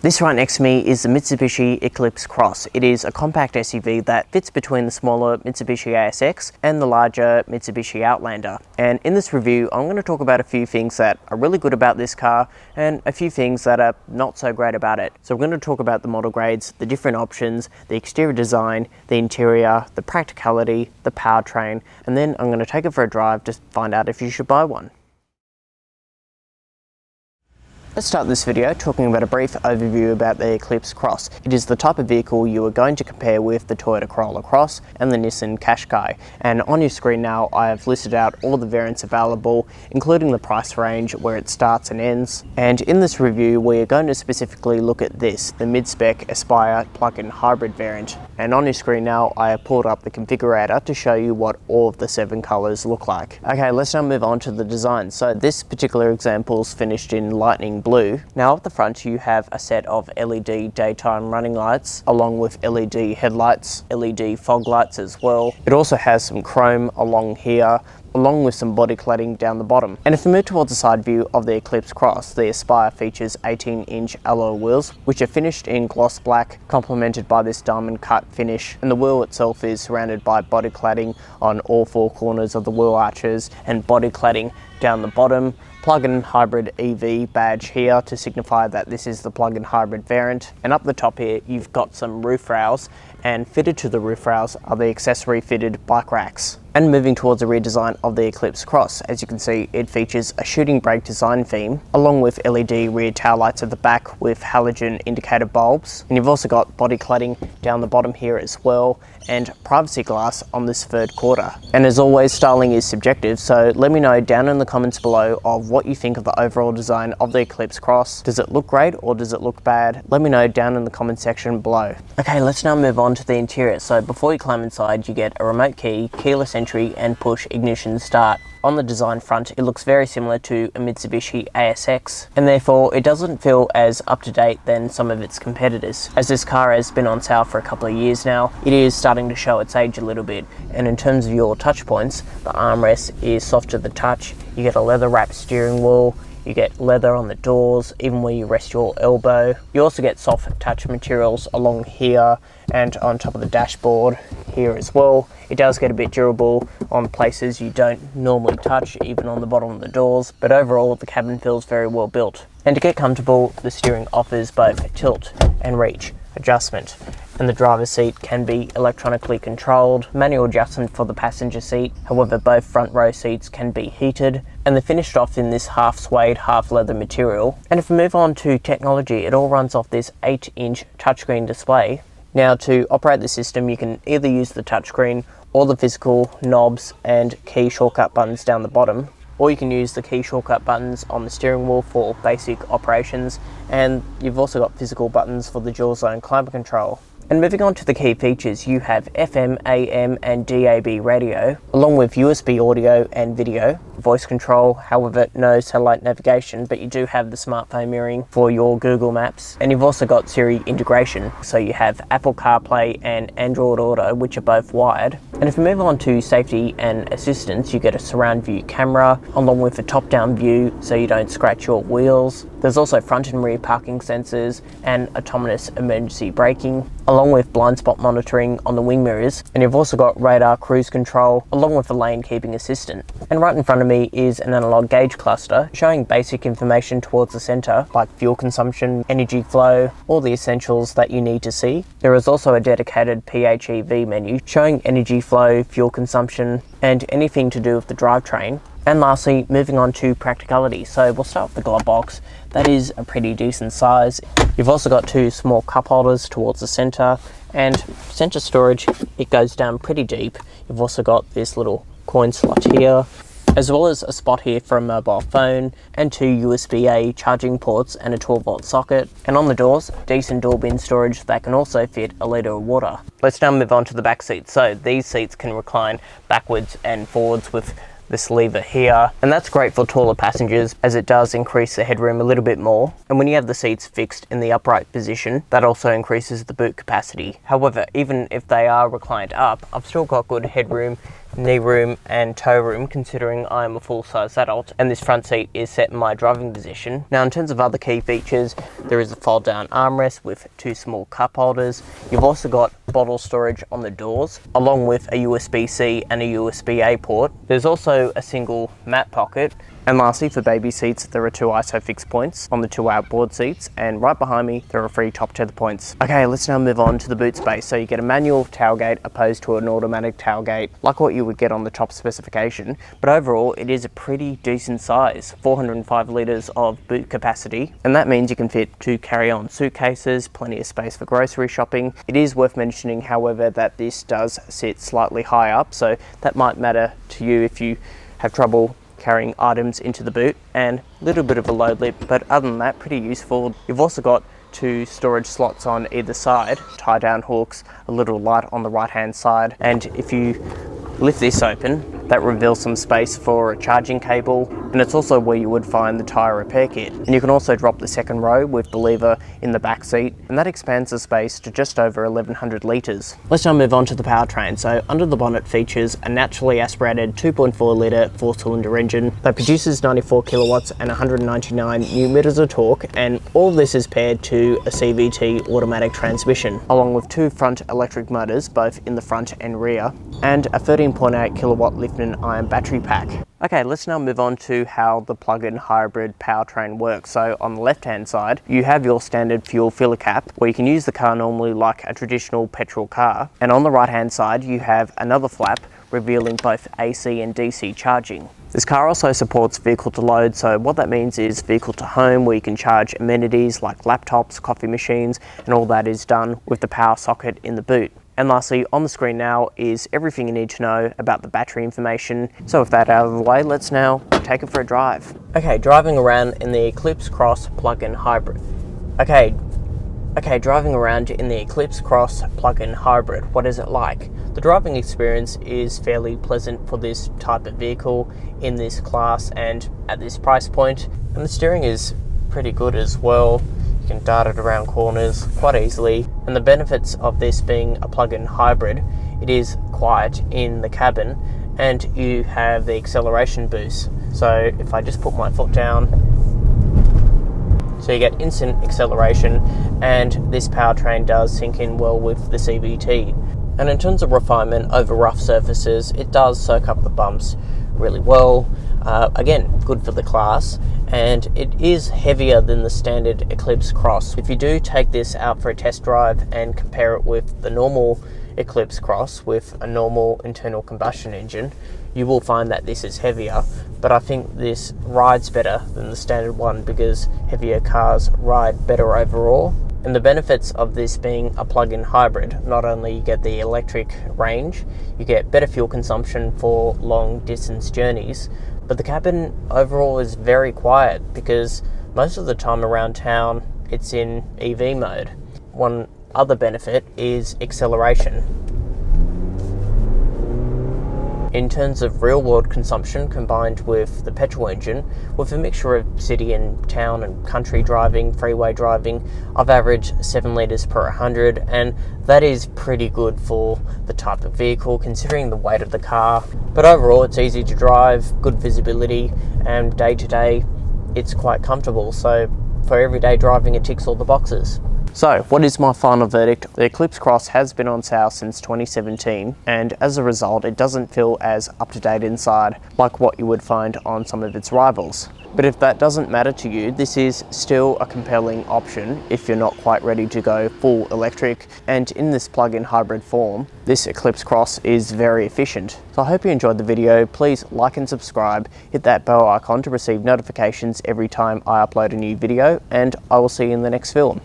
This right next to me is the Mitsubishi Eclipse Cross. It is a compact SUV that fits between the smaller Mitsubishi ASX and the larger Mitsubishi Outlander. And in this review, I'm going to talk about a few things that are really good about this car and a few things that are not so great about it. So we're going to talk about the model grades, the different options, the exterior design, the interior, the practicality, the powertrain, and then I'm going to take it for a drive to find out if you should buy one. Let's start this video talking about a brief overview about the Eclipse Cross. It is the type of vehicle you are going to compare with the Toyota Corolla Cross and the Nissan Qashqai. And on your screen now, I have listed out all the variants available, including the price range, where it starts and ends. And in this review, we are going to specifically look at this, the mid-spec Aspire plug-in hybrid variant. And on your screen now, I have pulled up the configurator to show you what all of the 7 colors look like. Okay, let's now move on to the design. So this particular example is finished in lightning blue. Now up the front you have a set of LED daytime running lights along with LED headlights, LED fog lights as well. It also has some chrome along here, along with some body cladding down the bottom. And if we move towards the side view of the Eclipse Cross, the Aspire features 18-inch alloy wheels, which are finished in gloss black, complemented by this diamond cut finish. And the wheel itself is surrounded by body cladding on all 4 corners of the wheel arches and body cladding down the bottom. Plug-in hybrid EV badge here to signify that this is the plug-in hybrid variant. And up the top here, you've got some roof rails, and fitted to the roof rails are the accessory fitted bike racks. And moving towards the rear design of the Eclipse Cross, as you can see, it features a shooting brake design theme, along with LED rear tail lights at the back with halogen indicator bulbs. And you've also got body cladding down the bottom here as well, and privacy glass on this third quarter. And as always, styling is subjective, so let me know down in the comments below of what you think of the overall design of the Eclipse Cross. Does it look great or does it look bad? Let me know down in the comment section below. Okay, let's now move on to the interior. So before you climb inside, you get a remote key, keyless entry, and push ignition start. On the design front, it looks very similar to a Mitsubishi ASX, and therefore it doesn't feel as up-to-date than some of its competitors. As this car has been on sale for a couple of years now, it is starting to show its age a little bit. And in terms of your touch points, the armrest is soft to the touch, you get a leather wrapped steering wheel, you get leather on the doors, even where you rest your elbow. You also get soft touch materials along here and on top of the dashboard here as well. It does get a bit durable on places you don't normally touch, even on the bottom of the doors, but overall the cabin feels very well built. And to get comfortable, the steering offers both tilt and reach adjustment, and the driver's seat can be electronically controlled, manual adjustment for the passenger seat. However, both front row seats can be heated, and they're finished off in this half suede, half leather material. And if we move on to technology, it all runs off this 8-inch touchscreen display. Now, to operate the system, you can either use the touchscreen or the physical knobs and key shortcut buttons down the bottom, or you can use the key shortcut buttons on the steering wheel for basic operations, and you've also got physical buttons for the dual zone climate control. And moving on to the key features, you have FM, AM and DAB radio, along with USB audio and video, voice control, however no satellite navigation, but you do have the smartphone mirroring for your Google Maps. And you've also got Siri integration, so you have Apple CarPlay and Android Auto, which are both wired. And if we move on to safety and assistance, you get a surround view camera, along with a top-down view so you don't scratch your wheels. There's also front and rear parking sensors and autonomous emergency braking, along with blind spot monitoring on the wing mirrors. And you've also got radar cruise control, along with a lane keeping assistant. And right in front of me is an analog gauge cluster showing basic information towards the center, like fuel consumption, energy flow, all the essentials that you need to see. There is also a dedicated PHEV menu showing energy flow, fuel consumption, and anything to do with the drivetrain. And lastly, moving on to practicality. So we'll start with the glove box. That is a pretty decent size. You've also got 2 small cup holders towards the center, and center storage, it goes down pretty deep. You've also got this little coin slot here, as well as a spot here for a mobile phone, and 2 USB-A charging ports and a 12-volt socket. And on the doors, decent door bin storage that can also fit a litre of water. Let's now move on to the back seats. So these seats can recline backwards and forwards with this lever here, and that's great for taller passengers as it does increase the headroom a little bit more. And when you have the seats fixed in the upright position, that also increases the boot capacity. However, even if they are reclined up, I've still got good headroom knee room and toe room, considering I am a full-size adult, and this front seat is set in my driving position. Now, in terms of other key features, there is a fold-down armrest with 2 small cup holders. You've also got bottle storage on the doors, along with a USB-C and a USB-A port. There's also a single mat pocket. And lastly, for baby seats, there are 2 ISOFIX points on the 2 outboard seats, and right behind me, there are 3 top tether points. Okay, let's now move on to the boot space. So you get a manual tailgate opposed to an automatic tailgate, like what you would get on the top specification, but overall, it is a pretty decent size, 405 litres of boot capacity, and that means you can fit 2 carry-on suitcases, plenty of space for grocery shopping. It is worth mentioning, however, that this does sit slightly high up, so that might matter to you if you have trouble carrying items into the boot, and a little bit of a load lip, but other than that, pretty useful. You've also got 2 storage slots on either side, tie down hooks, a little light on the right hand side, and if you lift this open, that reveals some space for a charging cable, and it's also where you would find the tyre repair kit. And you can also drop the second row with the lever in the back seat, and that expands the space to just over 1100 litres. Let's now move on to the powertrain. So under the bonnet features a naturally aspirated 2.4 litre 4-cylinder engine that produces 94 kilowatts and 199 newton-meters of torque, and all of this is paired to a CVT automatic transmission, along with 2 front electric motors, both in the front and rear, and a 13.8 kilowatt lithium-ion battery pack. Okay, let's now move on to how the plug-in hybrid powertrain works. So on the left-hand side, you have your standard fuel filler cap, where you can use the car normally like a traditional petrol car. And on the right-hand side, you have another flap revealing both AC and DC charging. This car also supports vehicle to load, so what that means is vehicle to home, where you can charge amenities like laptops, coffee machines, and all that is done with the power socket in the boot. And lastly, on the screen now is everything you need to know about the battery information. So with that out of the way, let's now take it for a drive. Okay, driving around in the Eclipse Cross plug-in hybrid. Okay, driving around in the Eclipse Cross plug-in hybrid, what is it like? The driving experience is fairly pleasant for this type of vehicle in this class and at this price point, and the steering is pretty good as well. You can dart it around corners quite easily, and the benefits of this being a plug-in hybrid, it is quiet in the cabin, and you have the acceleration boost. So if I just put my foot down, so you get instant acceleration, and this powertrain does sync in well with the CVT. And in terms of refinement over rough surfaces, it does soak up the bumps really well. Again, good for the class, and it is heavier than the standard Eclipse Cross. If you do take this out for a test drive and compare it with the normal Eclipse Cross with a normal internal combustion engine, you will find that this is heavier, but I think this rides better than the standard one because heavier cars ride better overall. And the benefits of this being a plug-in hybrid, not only you get the electric range, you get better fuel consumption for long distance journeys, but the cabin overall is very quiet because most of the time around town it's in EV mode. One other benefit is acceleration. In terms of real-world consumption combined with the petrol engine, with a mixture of city and town and country driving, freeway driving, I've averaged 7 litres per 100, and that is pretty good for the type of vehicle considering the weight of the car. But overall it's easy to drive, good visibility, and day to day it's quite comfortable, so for everyday driving it ticks all the boxes. So, what is my final verdict? The Eclipse Cross has been on sale since 2017, and as a result, it doesn't feel as up-to-date inside like what you would find on some of its rivals. But if that doesn't matter to you, this is still a compelling option if you're not quite ready to go full electric, and in this plug-in hybrid form, this Eclipse Cross is very efficient. So I hope you enjoyed the video. Please like and subscribe, hit that bell icon to receive notifications every time I upload a new video, and I will see you in the next film.